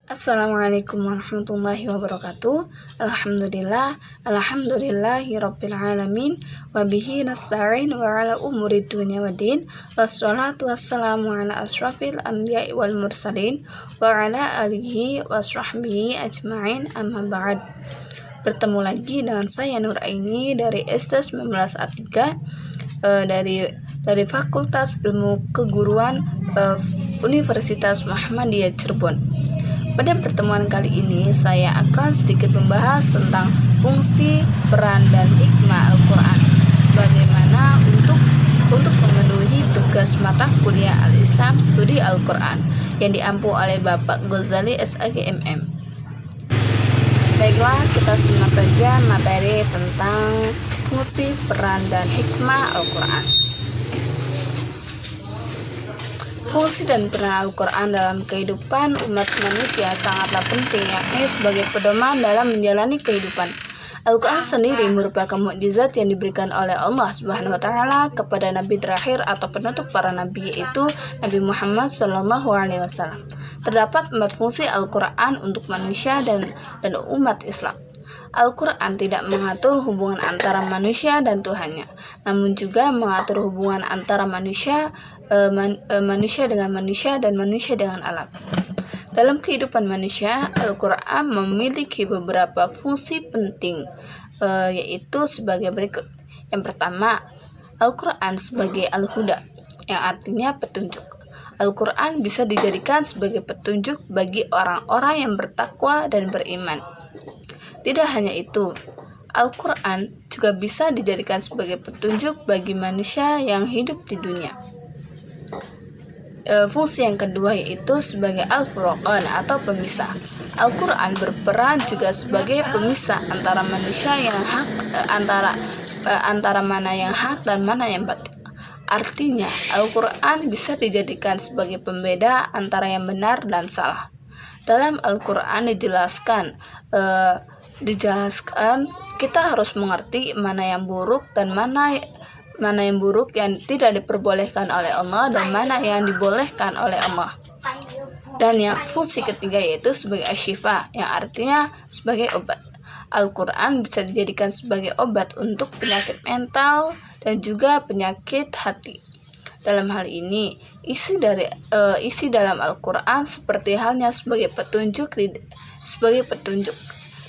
Assalamualaikum warahmatullahi wabarakatuh. Alhamdulillahirabbil alamin wa bihi nasta'in wa ala umuri dunya waddin. Wassalatu wassalamu ala asrofil anbiya'i wal mursalin wa ala alihi wa sahbihi ajma'in, amma ba'd. Bertemu lagi dengan saya Nur Aini dari SD 19A3 dari Fakultas Ilmu Keguruan Universitas Muhammadiyah Cirebon. Pada pertemuan kali ini saya akan sedikit membahas tentang fungsi, peran, dan hikmah Al-Quran sebagaimana untuk memenuhi tugas mata kuliah Al-Islam Studi Al-Quran yang diampu oleh Bapak Ghazali SAGMM. Baiklah, kita simak saja materi tentang fungsi, peran, dan hikmah Al-Quran. Fungsi dan peran Al-Quran dalam kehidupan umat manusia sangatlah penting, yakni sebagai pedoman dalam menjalani kehidupan. Al-Quran sendiri merupakan mukjizat yang diberikan oleh Allah Subhanahu wa Ta'ala kepada Nabi terakhir atau penutup para Nabi, yaitu Nabi Muhammad SAW. Terdapat 4 fungsi Al-Quran untuk manusia dan umat Islam. Al-Quran tidak mengatur hubungan antara manusia dan Tuhannya, namun juga mengatur hubungan antara manusia dengan manusia dan manusia dengan alam. Dalam kehidupan manusia, Al-Quran memiliki beberapa fungsi penting, yaitu sebagai berikut. Yang pertama, Al-Quran sebagai Al-Huda, yang artinya petunjuk. Al-Quran bisa dijadikan sebagai petunjuk bagi orang-orang yang bertakwa dan beriman. Tidak hanya itu, Al-Quran juga bisa dijadikan sebagai petunjuk bagi manusia yang hidup di dunia. Fungsi yang kedua yaitu sebagai Al-Furqan atau pemisah. Al-Quran berperan juga sebagai pemisah antara manusia yang hak, antara mana yang hak dan mana yang batil. Artinya, Al-Quran bisa dijadikan sebagai pembeda antara yang benar dan salah. Dalam Al-Quran dijelaskan kita harus mengerti mana yang buruk dan mana yang buruk yang tidak diperbolehkan oleh Allah dan mana yang dibolehkan oleh Allah. Dan yang fungsi ketiga yaitu sebagai asyifa, yang artinya sebagai obat. Al-Quran bisa dijadikan sebagai obat untuk penyakit mental dan juga penyakit hati. Dalam hal ini, isi dalam Al-Quran seperti halnya sebagai petunjuk.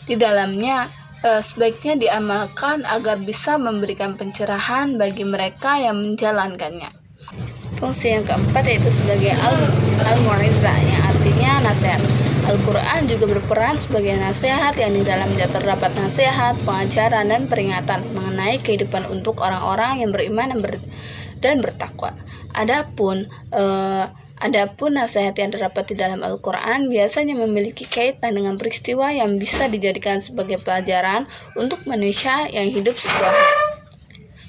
Di dalamnya sebaiknya diamalkan agar bisa memberikan pencerahan bagi mereka yang menjalankannya. Fungsi yang keempat yaitu sebagai al-mu'izzah, yang artinya nasihat. Al-Quran juga berperan sebagai nasihat, yang di dalamnya terdapat nasihat, pengajaran, dan peringatan mengenai kehidupan untuk orang-orang yang beriman dan bertakwa. Adapun nasihat yang terdapat di dalam Al-Quran biasanya memiliki kaitan dengan peristiwa yang bisa dijadikan sebagai pelajaran untuk manusia yang hidup setelahnya.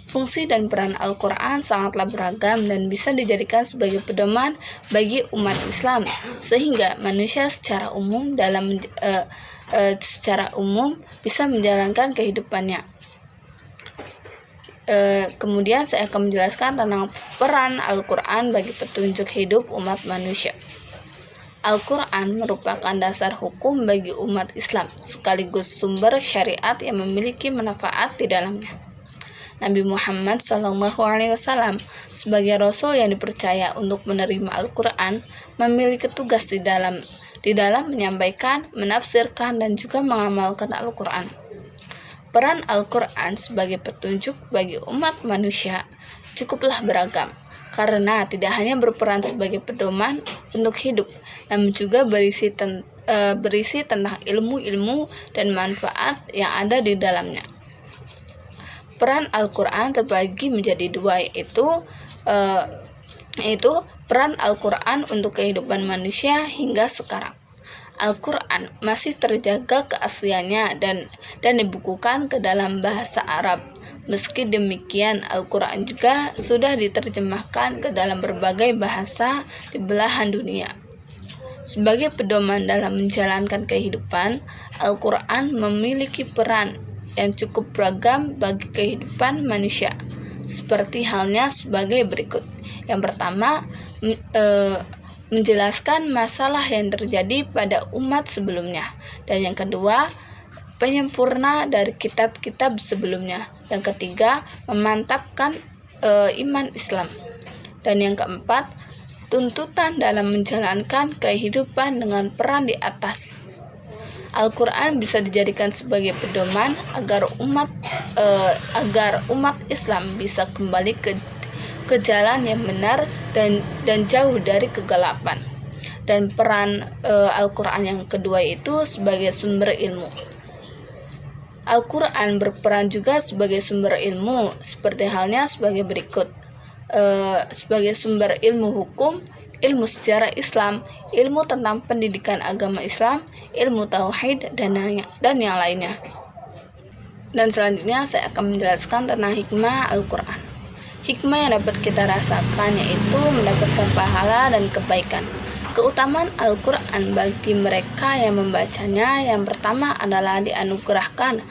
Fungsi dan peran Al-Quran sangatlah beragam dan bisa dijadikan sebagai pedoman bagi umat Islam, sehingga manusia secara umum bisa menjalankan kehidupannya. Kemudian saya akan menjelaskan tentang peran Al-Quran bagi petunjuk hidup umat manusia. Al-Quran merupakan dasar hukum bagi umat Islam, sekaligus sumber syariat yang memiliki manfaat di dalamnya. Nabi Muhammad SAW sebagai Rasul yang dipercaya untuk menerima Al-Quran memiliki tugas di dalam menyampaikan, menafsirkan, dan juga mengamalkan Al-Quran. Peran Al-Quran sebagai petunjuk bagi umat manusia cukuplah beragam, karena tidak hanya berperan sebagai pedoman untuk hidup, namun juga berisi tentang ilmu-ilmu dan manfaat yang ada di dalamnya. Peran Al-Quran terbagi menjadi 2, yaitu peran Al-Quran untuk kehidupan manusia hingga sekarang. Al-Quran masih terjaga keasliannya dan dibukukan ke dalam bahasa Arab. Meski demikian, Al-Quran juga sudah diterjemahkan ke dalam berbagai bahasa di belahan dunia. Sebagai pedoman dalam menjalankan kehidupan, Al-Quran memiliki peran yang cukup beragam bagi kehidupan manusia, seperti halnya sebagai berikut. Yang pertama, menjelaskan masalah yang terjadi pada umat sebelumnya. Dan yang kedua, penyempurna dari kitab-kitab sebelumnya. Yang ketiga, memantapkan iman Islam. Dan yang keempat, tuntutan dalam menjalankan kehidupan dengan peran di atas. Al-Quran bisa dijadikan sebagai pedoman agar umat Islam bisa kembali ke jalan yang benar dan jauh dari kegelapan. Dan peran Al-Quran yang kedua itu sebagai sumber ilmu. Al-Quran berperan juga sebagai sumber ilmu, seperti halnya sebagai berikut. Sebagai sumber ilmu hukum, ilmu sejarah Islam, ilmu tentang pendidikan agama Islam, ilmu tauhid, dan yang lainnya. Dan selanjutnya saya akan menjelaskan tentang hikmah Al-Quran. Hikmah yang dapat kita rasakan yaitu mendapatkan pahala dan kebaikan. Keutamaan Al-Quran bagi mereka yang membacanya, yang pertama adalah dianugerahkan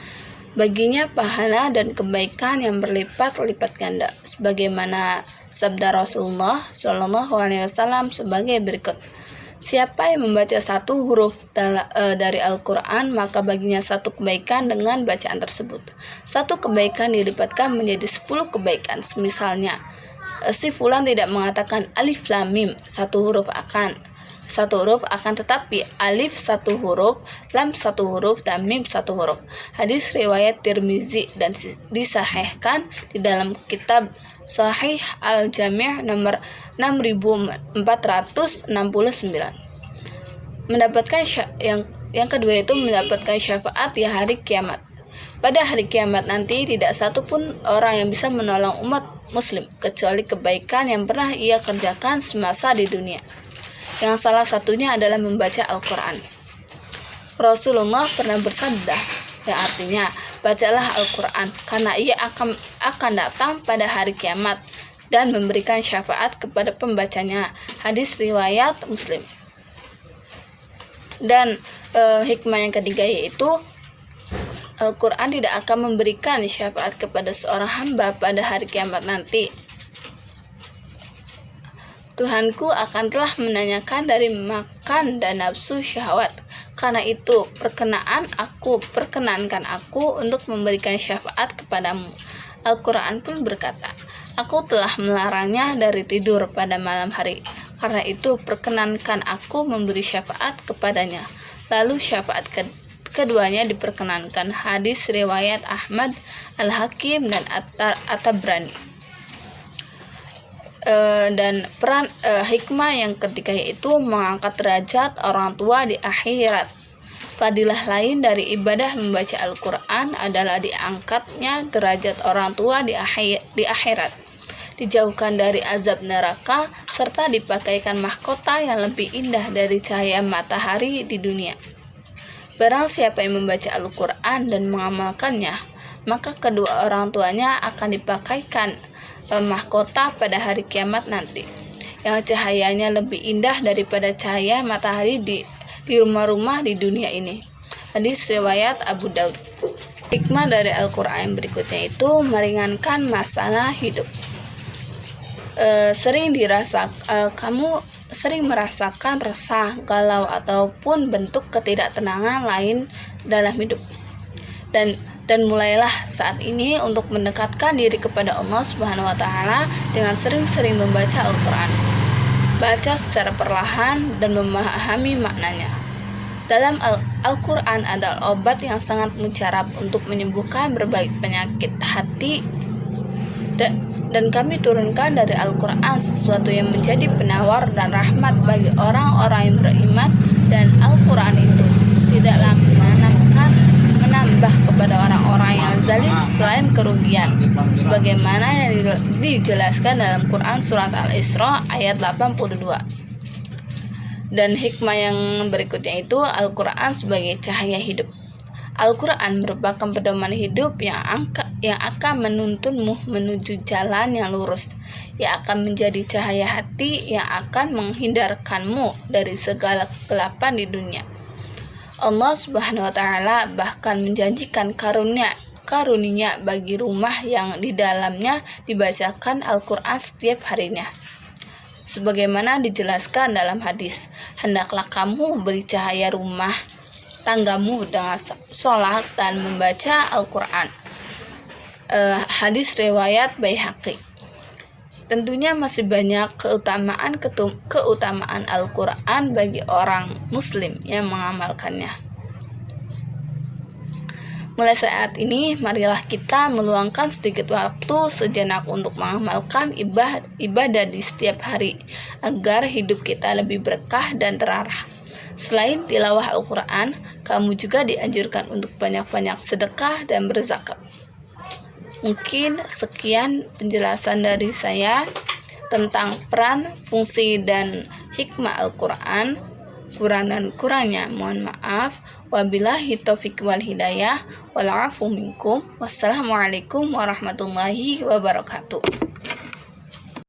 baginya pahala dan kebaikan yang berlipat-lipat ganda, sebagaimana sabda Rasulullah SAW sebagai berikut: siapa yang membaca satu huruf dari Al-Quran, maka baginya satu kebaikan dengan bacaan tersebut. Satu kebaikan dilipatkan menjadi 10 kebaikan. Misalnya, si fulan tidak mengatakan alif lam mim, satu huruf akan tetapi alif satu huruf, lam satu huruf, dan mim satu huruf. Hadis riwayat Tirmizi dan disahihkan di dalam kitab Sahih Al-Jami' nomor 6469. Mendapatkan yang kedua itu mendapatkan syafaat di hari kiamat. Pada hari kiamat nanti tidak satu pun orang yang bisa menolong umat muslim kecuali kebaikan yang pernah ia kerjakan semasa di dunia. Yang salah satunya adalah membaca Al-Quran. Rasulullah pernah bersabda, yang artinya, bacalah Al-Quran karena ia akan datang pada hari kiamat dan memberikan syafaat kepada pembacanya. Hadis riwayat Muslim. Dan hikmah yang ketiga yaitu Al-Quran tidak akan memberikan syafaat kepada seorang hamba pada hari kiamat nanti. Tuhanku akan telah menanyakan dari makan dan nafsu syahwat. Karena itu, perkenankan aku untuk memberikan syafaat kepadamu. Al-Quran pun berkata, aku telah melarangnya dari tidur pada malam hari. Karena itu, perkenankan aku memberi syafaat kepadanya. Lalu syafaat keduanya diperkenankan. Hadis riwayat Ahmad, Al-Hakim, dan At-Tabrani. Dan peran hikmah yang ketiga yaitu mengangkat derajat orang tua di akhirat. Fadilah lain dari ibadah membaca Al-Quran adalah diangkatnya derajat orang tua di akhirat, dijauhkan dari azab neraka, serta dipakaikan mahkota yang lebih indah dari cahaya matahari di dunia. Barang siapa yang membaca Al-Quran dan mengamalkannya, maka kedua orang tuanya akan dipakaikan mahkota pada hari kiamat nanti, yang cahayanya lebih indah daripada cahaya matahari di rumah-rumah di dunia ini. Hadis riwayat Abu Daud. Hikmah dari Al-Quran berikutnya itu meringankan masalah hidup. Kamu sering merasakan resah, galau, ataupun bentuk ketidaktenangan lain dalam hidup. Dan mulailah saat ini untuk mendekatkan diri kepada Allah Subhanahu wa Ta'ala dengan sering-sering membaca Al-Quran. Baca secara perlahan dan memahami maknanya. Dalam Al-Quran adalah obat yang sangat mujarab untuk menyembuhkan berbagai penyakit hati, dan kami turunkan dari Al-Quran sesuatu yang menjadi penawar dan rahmat bagi orang-orang yang beriman, dan Al-Quran itu tidaklah menambah kepada orang-orang yang zalim selain kerugian, sebagaimana yang dijelaskan dalam Quran surat Al-Isra ayat 82. Dan hikmah yang berikutnya itu Al-Quran sebagai cahaya hidup. Al-Quran merupakan pedoman hidup yang akan menuntunmu menuju jalan yang lurus, yang akan menjadi cahaya hati yang akan menghindarkanmu dari segala kegelapan di dunia. Allah Subhanahu wa Ta'ala bahkan menjanjikan karunia bagi rumah yang di dalamnya dibacakan Al-Quran setiap harinya. sebagaimana dijelaskan dalam hadis, hendaklah kamu beri cahaya rumah tanggamu dengan sholat dan membaca Al-Quran. Hadis riwayat Baihaqi. Tentunya masih banyak keutamaan Al-Quran bagi orang muslim yang mengamalkannya. Mulai saat ini, marilah kita meluangkan sedikit waktu sejenak untuk mengamalkan ibadah di setiap hari, agar hidup kita lebih berkah dan terarah. Selain tilawah Al-Quran, kamu juga dianjurkan untuk banyak-banyak sedekah dan berzakat. Mungkin sekian penjelasan dari saya tentang peran, fungsi, dan hikmah Al-Quran. Kurang dan kurangnya mohon maaf. Wabillahi taufiq wal hidayah. Wal afu minkum. Wassalamualaikum warahmatullahi wabarakatuh.